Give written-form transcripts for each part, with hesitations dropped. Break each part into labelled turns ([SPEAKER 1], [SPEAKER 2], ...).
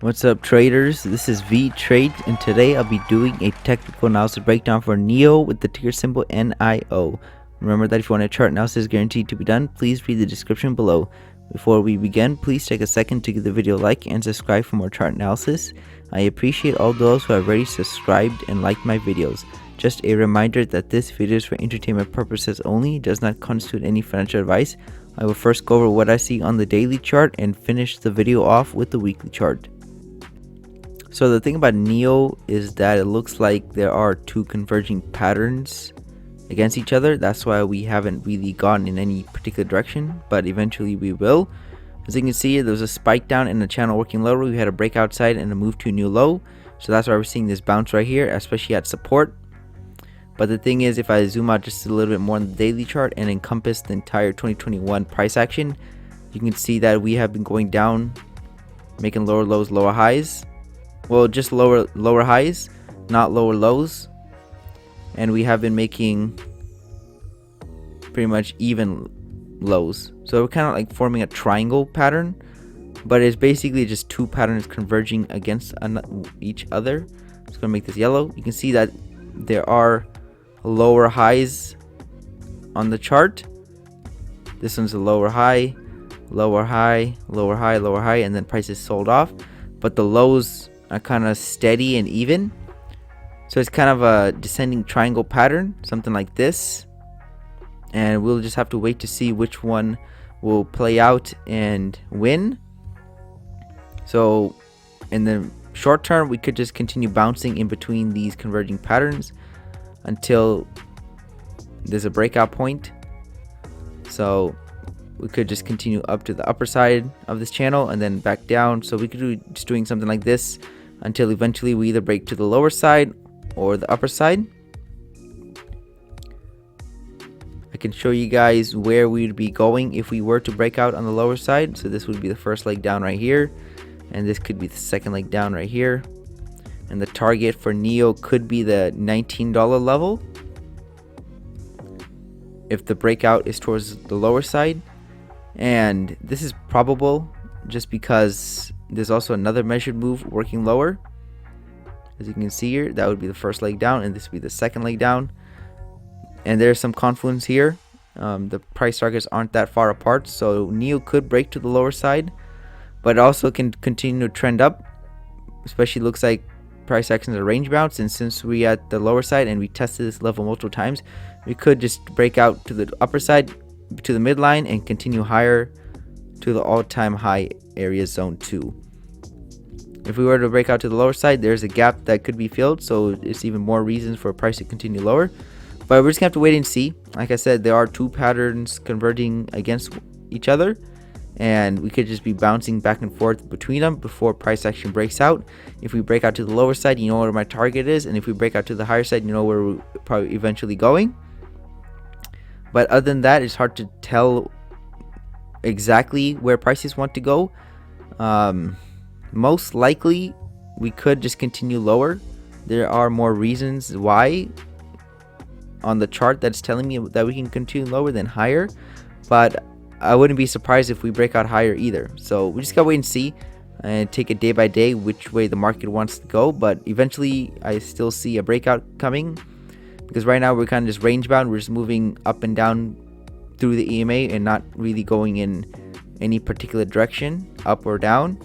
[SPEAKER 1] What's up, traders? This is Vee Trades, and today I'll be doing a technical analysis breakdown for NIO with the ticker symbol NIO. Remember that if you want a chart analysis guaranteed to be done, please read the description below. Before we begin, please take a second to give the video a like and subscribe for more chart analysis. I appreciate all those who have already subscribed and liked my videos. Just a reminder that this video is for entertainment purposes only, does not constitute any financial advice. I will first go over what I see on the daily chart and finish the video off with the weekly chart. So the thing about NIO is that it looks like there are two converging patterns against each other. That's why we haven't really gone in any particular direction, but eventually we will. As you can see, there was a spike down in the channel working lower. We had a breakout side and a move to a new low. So that's why we're seeing this bounce right here, especially at support. But the thing is, if I zoom out just a little bit more on the daily chart and encompass the entire 2021 price action, you can see that we have been going down, making lower lows, lower highs. Well, just lower highs, not lower lows, and we have been making pretty much even lows. So we're kind of like forming a triangle pattern, but it's basically just two patterns converging against each other. I'm just gonna make this yellow. You can see that there are lower highs on the chart. This one's a lower high, lower high, lower high, lower high, and then prices sold off. But the lows are kind of steady and even, so it's kind of a descending triangle pattern, something like this, and we'll just have to wait to see which one will play out and win. So in the short term, we could just continue bouncing in between these converging patterns until there's a breakout point. So we could just continue up to the upper side of this channel and then back down. So we could do just doing something like this until eventually we either break to the lower side or the upper side. I can show you guys where we'd be going if we were to break out on the lower side. So this would be the first leg down right here, and this could be the second leg down right here, and the target for NIO could be the $19 level if the breakout is towards the lower side. And this is probable just because there's also another measured move working lower. As you can see here, that would be the first leg down, and this would be the second leg down. And there's some confluence here. The price targets aren't that far apart, so NIO could break to the lower side, but it also can continue to trend up. Especially looks like price action is a range bounce, and since we at the lower side and we tested this level multiple times, we could just break out to the upper side, to the midline, and continue higher to the all-time high area zone 2. If we were to break out to the lower side, there's a gap that could be filled, so it's even more reasons for price to continue lower. But we're just gonna have to wait and see. Like I said, there are two patterns converging against each other, and we could just be bouncing back and forth between them before price action breaks out. If we break out to the lower side, you know where my target is, and if we break out to the higher side, you know where we're probably eventually going. But other than that, it's hard to tell exactly where prices want to go. Most likely we could just continue lower. There are more reasons why on the chart that's telling me that we can continue lower than higher, but I wouldn't be surprised if we break out higher either. So we just gotta wait and see and take it day by day which way the market wants to go. But eventually I still see a breakout coming, because right now we're kind of just range bound. We're just moving up and down through the EMA and not really going in any particular direction, up or down.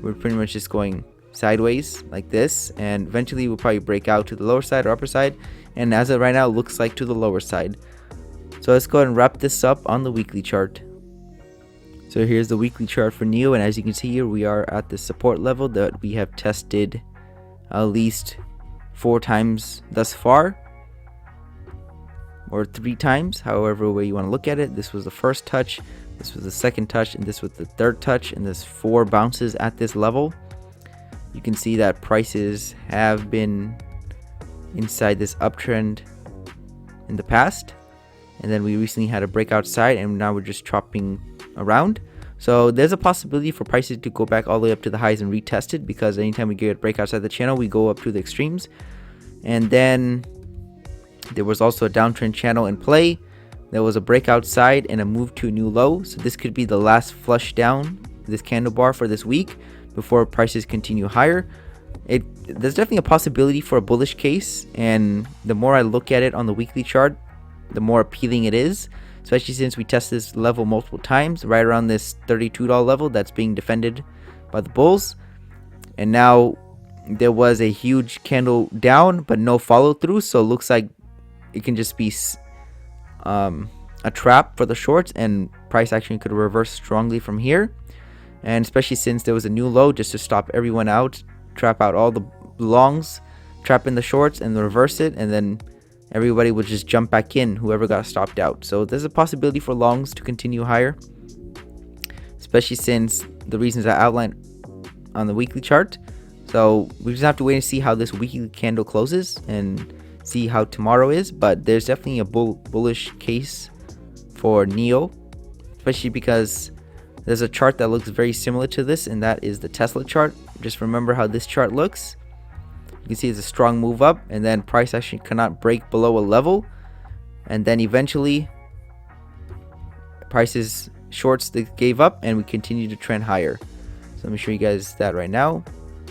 [SPEAKER 1] We're pretty much just going sideways like this, and eventually we'll probably break out to the lower side or upper side, and as of right now, it looks like to the lower side. So let's go ahead and wrap this up on the weekly chart. So here's the weekly chart for NIO, and as you can see here, we are at the support level that we have tested at least 4 times thus far, or 3 times, however way you want to look at it. This was the first touch, this was the second touch, and this was the third touch, and there's 4 bounces at this level. You can see that prices have been inside this uptrend in the past, and then we recently had a breakout side, and now we're just chopping around. So there's a possibility for prices to go back all the way up to the highs and retest it, because anytime we get a break outside the channel, we go up to the extremes. And then there was also a downtrend channel in play. There was a breakout side and a move to a new low. So this could be the last flush down this candle bar for this week, before prices continue higher. There's definitely a possibility for a bullish case, and the more I look at it on the weekly chart, the more appealing it is, especially since we test this level multiple times right around this $32 level that's being defended by the bulls. And now there was a huge candle down but no follow through, so it looks like it can just be a trap for the shorts, and price action could reverse strongly from here. And especially since there was a new low, just to stop everyone out, trap out all the longs, trap in the shorts and reverse it, and then everybody would just jump back in, whoever got stopped out. So there's a possibility for longs to continue higher, especially since the reasons I outlined on the weekly chart. So we just have to wait and see how this weekly candle closes and see how tomorrow is. But there's definitely a bullish case for NIO, especially because there's a chart that looks very similar to this, and that is the Tesla chart. Just remember how this chart looks. You can see it's a strong move up, and then price action cannot break below a level, and then eventually prices shorts that gave up, and we continue to trend higher. So let me show you guys that right now.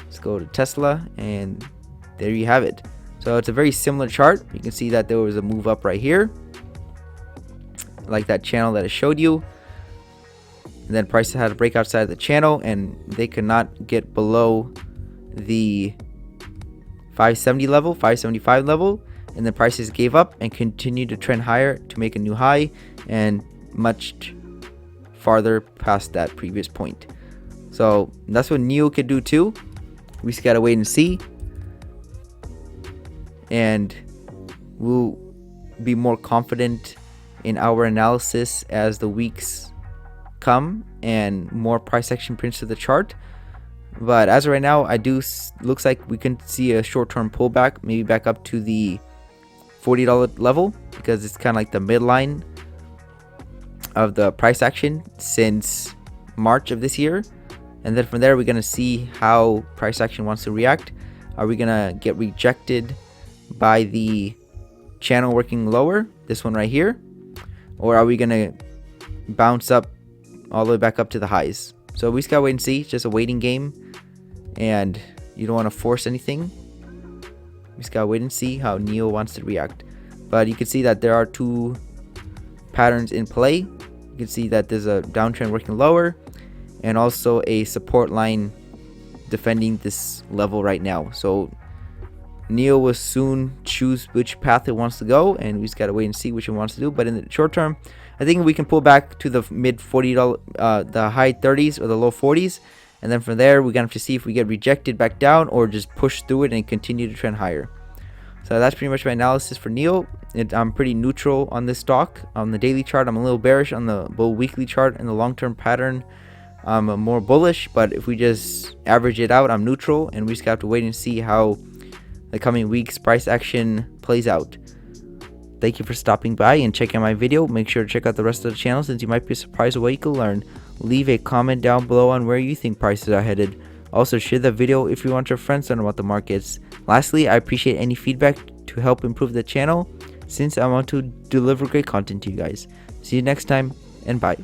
[SPEAKER 1] Let's go to Tesla, and there you have it. So it's a very similar chart. You can see that there was a move up right here, like that channel that I showed you. And then prices had to break outside the channel, and they could not get below the 570 level, 575 level, and then prices gave up and continued to trend higher to make a new high and much farther past that previous point. So that's what NIO could do too. We just gotta wait and see, and we'll be more confident in our analysis as the weeks come and more price action prints to the chart. But as of right now, looks like we can see a short-term pullback, maybe back up to the $40 level, because it's kind of like the midline of the price action since March of this year. And then from there, we're going to see how price action wants to react. Are we going to get rejected by the channel working lower, this one right here, or are we going to bounce up all the way back up to the highs? So we just gotta wait and see. It's just a waiting game, and you don't want to force anything. We just gotta wait and see how NIO wants to react. But you can see that there are two patterns in play. You can see that there's a downtrend working lower, and also a support line defending this level right now. So NIO will soon choose which path it wants to go, and we just gotta wait and see which it wants to do. But in the short term, I think we can pull back to the mid $40, the high 30s or the low 40s, and then from there we're gonna have to see if we get rejected back down or just push through it and continue to trend higher. So that's pretty much my analysis for NIO. I'm pretty neutral on this stock. On the daily chart, I'm a little bearish. On the bull weekly chart and the long-term pattern, I'm more bullish. But if we just average it out, I'm neutral, and we just have to wait and see how the coming weeks price action plays out. Thank you for stopping by and checking out my video. Make sure to check out the rest of the channel, since you might be surprised at what you can learn. Leave a comment down below on where you think prices are headed. Also, share the video if you want your friends to learn about the markets. Lastly, I appreciate any feedback to help improve the channel, since I want to deliver great content to you guys. See you next time, and bye.